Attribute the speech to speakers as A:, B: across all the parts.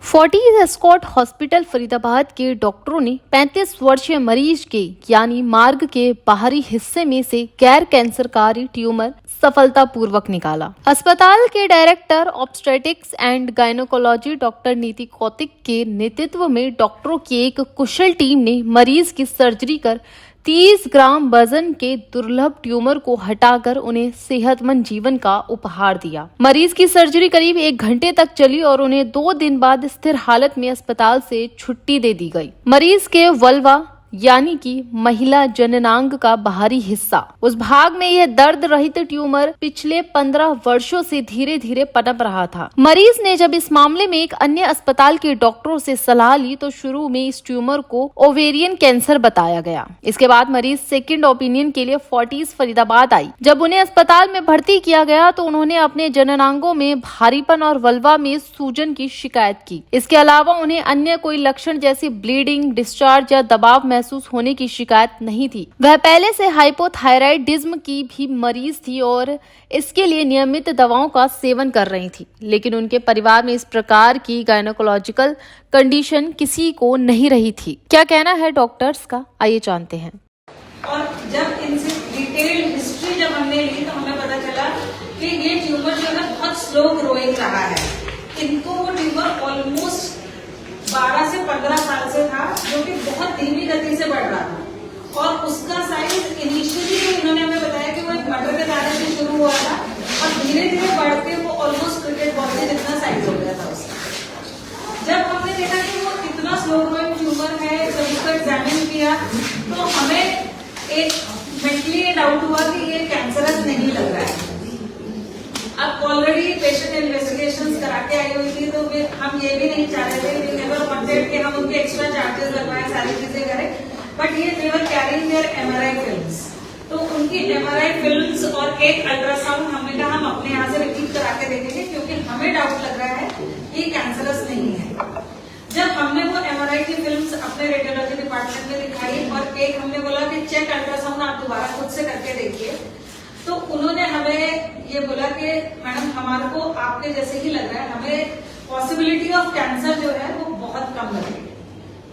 A: Forties escort hospital Faridabad के डॉक्टरों ने 35 वर्षीय मरीज के यानी मार्ग के बाहरी हिस्से में से गैर कैंसरकारी ट्यूमर सफलतापूर्वक निकाला। अस्पताल के director obstetrics and gynaecology doctor नीति कौतिक के नेतृत्व में डॉक्टरों की एक कुशल टीम ने मरीज की सर्जरी कर 30 ग्राम वजन के दुर्लभ ट्यूमर को हटाकर उन्हें सेहतमंद जीवन का उपहार दिया। मरीज की सर्जरी करीब 1 घंटे तक चली और उन्हें 2 दिन बाद स्थिर हालत में अस्पताल से छुट्टी दे दी गई। मरीज के वल्वा यानी कि महिला जननांग का बाहरी हिस्सा, उस भाग में यह दर्द रहित ट्यूमर पिछले 15 वर्षों से धीरे धीरे पनप रहा था। मरीज ने जब इस मामले में एक अन्य अस्पताल के डॉक्टरों से सलाह ली तो शुरू में इस ट्यूमर को ओवेरियन कैंसर बताया गया। इसके बाद मरीज सेकंड ओपिनियन के लिए फोर्टिज फरीदाबाद आई। जब उन्हें अस्पताल में भर्ती किया गया तो उन्होंने अपने जननांगों में भारीपन और वल्वा में सूजन की शिकायत की। इसके अलावा उन्हें अन्य कोई लक्षण जैसी ब्लीडिंग, डिस्चार्ज या दबाव महसूस होने की शिकायत नहीं थी। वह पहले से हाइपोथायराइडिज्म की भी मरीज थी और इसके लिए नियमित दवाओं का सेवन कर रही थी, लेकिन उनके परिवार में इस प्रकार की गायनोकोलॉजिकल कंडीशन किसी को नहीं रही थी। क्या कहना है डॉक्टर्स का, आइए जानते हैं।
B: और जब इनसे डिटेल्ड हिस्ट्री जब हमने ली तो हमें पता चला कि ये ट्यूमर जो है बहुत स्लो ग्रोइंग रहा है। इनको वो ट्यूमर ऑलमोस्ट 12 से 15 साल से था, जो कि बहुत धीमी गति से बढ़ रहा था। और उसका साइज इनिशियली जो इन्होंने हमें बताया कि वो एक मटर के दाने से शुरू हुआ था और धीरे धीरे बढ़ के वो ऑलमोस्ट क्रिकेट बॉल के जितना साइज हो गया था उसका। जब हमने देखा कि वो इतना स्लो ग्रोइंग ट्यूमर है, जब उसको एग्जामिन किया तो हमें एक मेंटली ये डाउट हुआ कि ये कैंसरस नहीं लग रहा है। अब ऑलरेडी पेशेंट इन्वेस्टिगेशंस करा के आई हुई थी, तो हम ये भी नहीं चाह रहे थे, वी नेवर वांटेड कि हम उनके एक्स्ट्रा चार्जेस लगवाएं, सारी चीजें करें। बट ये they were carrying their MRI films, तो उनकी एमआरआई फिल्म्स और एक अल्ट्रासाउंड हमने कहा हम अपने यहाँ से रिपीट करा के देखेंगे, क्योंकि हमें डाउट लग रहा है कि कैंसरस नहीं है। जब हमने वो एमआरआई की फिल्म्स अपने रेडियोलॉजी डिपार्टमेंट में दिखाई और एक हमने बोला कि चेक अल्ट्रासाउंड आप दोबारा खुद से करके देखिए, तो उन्होंने हमें ये बोला कि मैडम हमारे को आपके जैसे ही लग रहा है, हमें पॉसिबिलिटी ऑफ कैंसर जो है वो बहुत कम लग रही है।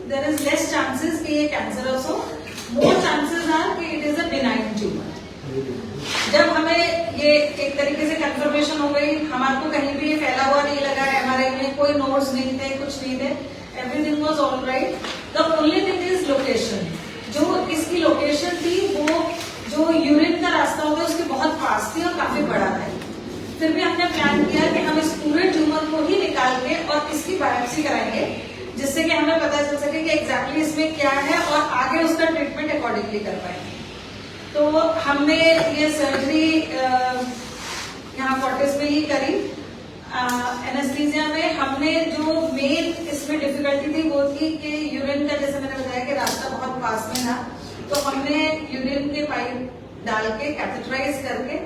B: देयर इज लेस चांसेस कि ये कैंसरस हो, मोर चांसेस आर कि it is a benign tumour. जब हमें ये एक तरीके से कंफर्मेशन हो गई, हमारे को कहीं भी ये फैला हुआ नहीं लगा, एमआरआई में कोई नोट्स नहीं थे, कुछ नहीं थे, everything was all right. The only thing is location. जो इसकी लोकेशन थी वो जो यूरिन का रास्ता होता है उसके बहुत पास थी और काफी बड़ा था। फिर भी हमने प्लान किया कि हम इस पूरे ट्यूमर को ही निकाल के और इसकी बायोप्सी कराएंगे, जिससे कि हमें पता चल सके कि एग्जैक्टली इसमें क्या है और आगे उसका ट्रीटमेंट अकॉर्डिंगली कर पाएंगे। तो हमने ये सर्जरी यहाँ फोर्टिस में ही करी। एनेस्थीसिया में हमने जो मेन इसमें डिफिकल्टी थी वो थी कि यूरिन का, जैसे मैंने बताया कि रास्ता बहुत पास में था, तो हमने यूरिन के पाइप डाल के कैथेटराइज करके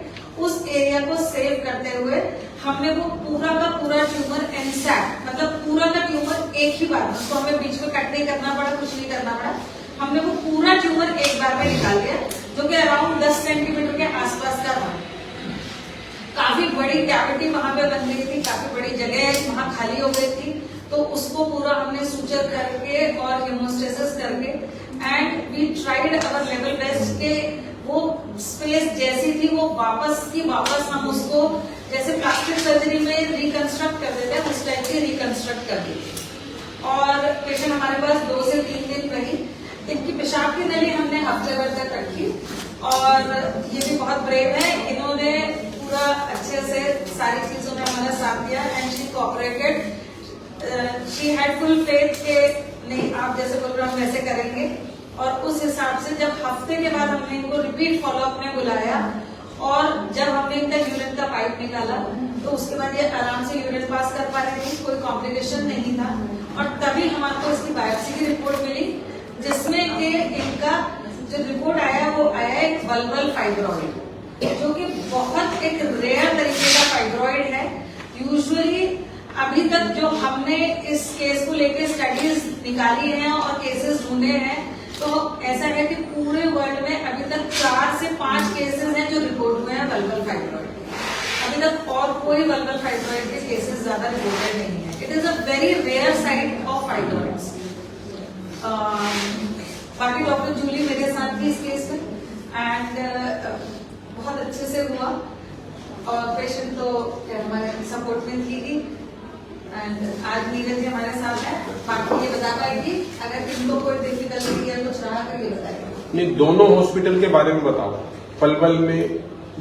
B: उस एरिया को सेव करते हुए हमने वो पूरा का पूरा ट्यूमर इंसैक्ट, मतलब पूरा का ट्यूमर एक ही बार, उसको हमें बीच में कट नहीं करना पड़ा, कुछ नहीं करना पड़ा, हमने वो पूरा ट्यूमर एक बार में निकाल दिया, जो कि अराउंड 10 सेंटीमीटर के आसपास का था। काफी बड़ी कैविटी वहां पे बन गई थी, काफी बड़ी जगह वहां खाली हो गई थी, तो उसको पूरा हमने सूचर करके और हीमोस्टेसिस करके and we tried our level best के वो स्पेस जैसी थी वो वापस हम उसको जैसे प्लास्टिक सर्जरी में रिकंस्ट्रक्ट कर देते हैं उस टाइप की रिकंस्ट्रक्ट कर दी। और पेशेंट हमारे पास 2 से 3 दिन रही। इनकी पेशाब की नली हमने हफ्ते भर तक रखी और ये भी बहुत ब्रेव है, इन्होंने पूरा अच्छे से सारी चीजों में हमारा साथ दिया and she cooperated. She had full faith के नहीं आप जैसे बोल रहे हम वैसे करेंगे, और उस हिसाब से जब हफ्ते के बाद हमने इनको रिपीट फॉलोअप में बुलाया और जब हमने इनका यूरिन का पाइप निकाला तो उसके बाद ये आराम से यूरिन पास कर पा रहे थे, कोई कॉम्प्लिकेशन नहीं था। और तभी हमारे को इसकी बायोप्सी की रिपोर्ट मिली, जिसमें कि इनका जो रिपोर्ट आया वो आया एक वल्वल फाइब्रॉइड, जो कि बहुत एक रेयर तरीके का फाइब्रॉइड है। यूजुअली अभी तक जो हमने इस केस को लेकर स्टडीज निकाली हैं और केसेस ढूंढे हैं, तो ऐसा है कि पूरे वर्ल्ड में अभी तक 4 से 5 केसेस हैं जो रिपोर्ट हुए हैं वल्वल फाइब्रॉइड। अभी तक और कोई वल्वल फाइब्रॉइड के केसेस ज्यादा रिपोर्टेड नहीं है। It is a very rare site of fibroids. बाकी डॉक्टर जूली मेरे साथ भी इस केस में एंड बहुत अच्छे से हुआ और पेशेंट तो हमारे सपोर्ट में थी एंड आज नीरज जी हमारे साथ है। बाकी ये बता पाएगी अगर इनको कोई डिफिकल्टी या कुछ रहा तो ये बताएगी।
C: नहीं, दोनों हॉस्पिटल के बारे में बताओ, पलवल में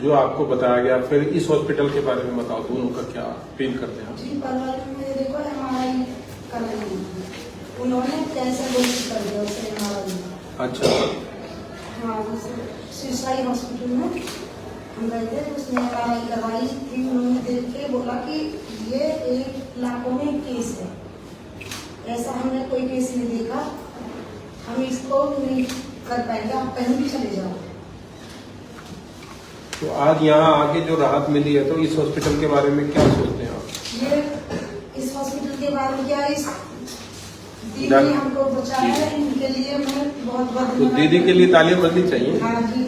C: जो आपको बताया गया, फिर इस हॉस्पिटल के बारे में बताओ, दोनों का क्या फील करते हैं आप?
D: जी, पलवल में देखो MRI कर रही थी, उन्होंने कैंसर घोषित कर दिया उसे MRI में।
C: अच्छा,
D: हाँ, सिरसाई हॉस्पिटल में हम गए थे, उसने MRI करवाई थी, उन्होंने देख के बोला कि ये 1 लाखों में एक केस है, ऐसा हमने कोई केस नहीं देखा, हम इसको नहीं कर पाएंगे, आप कहीं भी चले जाओ।
C: तो आज यहाँ आके जो राहत मिली है, तो इस हॉस्पिटल के बारे में क्या सोचते हैं आप?
D: ये इस हॉस्पिटल के बारे में क्या, इस दीदी ने हमको बचाया है, इनके लिए मैं बहुत बहुत
C: तो दीदी के लिए तालियां बजनी चाहिए।
D: हाँ जी,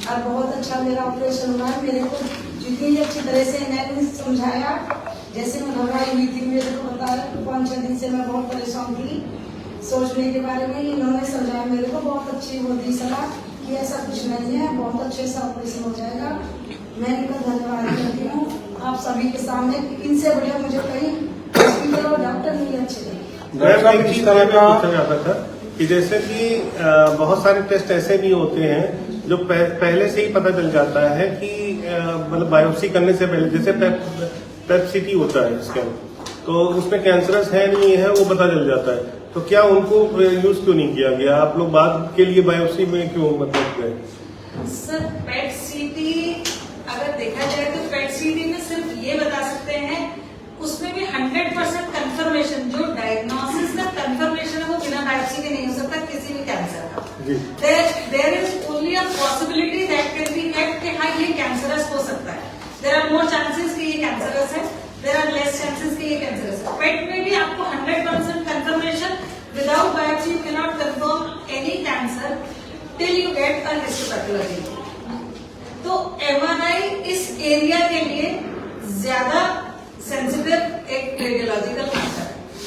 D: और बहुत अच्छा मेरा ऑपरेशन हुआ है। मेरे को जितनी अच्छी तरह से इन्होंने समझाया, जैसे मैं घबराई हुई थी, मेरे को बताया 5-6 दिन से मैं बहुत परेशान थी सोचने के बारे में, इन्होंने समझाया मेरे को, बहुत अच्छी वो दी सलाह कि ऐसा कुछ नहीं है, बहुत अच्छे से ऑपरेशन हो जाएगा। मैं इनका धन्यवाद करती हूँ आप सभी के सामने, इनसे बढ़िया मुझे कहीं हॉस्पिटल और डॉक्टर नहीं अच्छे लगे।
E: मैं एक चीज पूछना चाहता था कि जैसे कि बहुत सारे टेस्ट ऐसे भी होते हैं जो पहले से ही पता चल जाता है कि मतलब बायोप्सी करने से पहले, जैसे पेप-सीटी होता है स्कैन, तो उसमें कैंसरस है नहीं है वो पता चल जाता है, तो क्या उनको यूज क्यों नहीं किया गया? आप लोग बाद के लिए बायोप्सी में क्यों मतलब गए?
B: सर, पेट-सीटी अगर देखा जाए तो पेट-सीटी में सिर्फ ये बता सकते हैं, उसमें भी 100% कंफर्मेशन, जो डायग्नोसिस का कंफर्मेशन है वो बिना बायोप्सी के नहीं हो सकता किसी भी कैंसर का। There is only a possibility that can be kept कि हाँ ये कैंसरस हो सकता है। देयर आर मोर चांसेस कि ये कैंसरस है, देयर आर लेस चांसेस कि ये कैंसरस है। पेट में भी आपको 100% confirmation, without biopsy you can not confirm any cancer till you get a histopathology.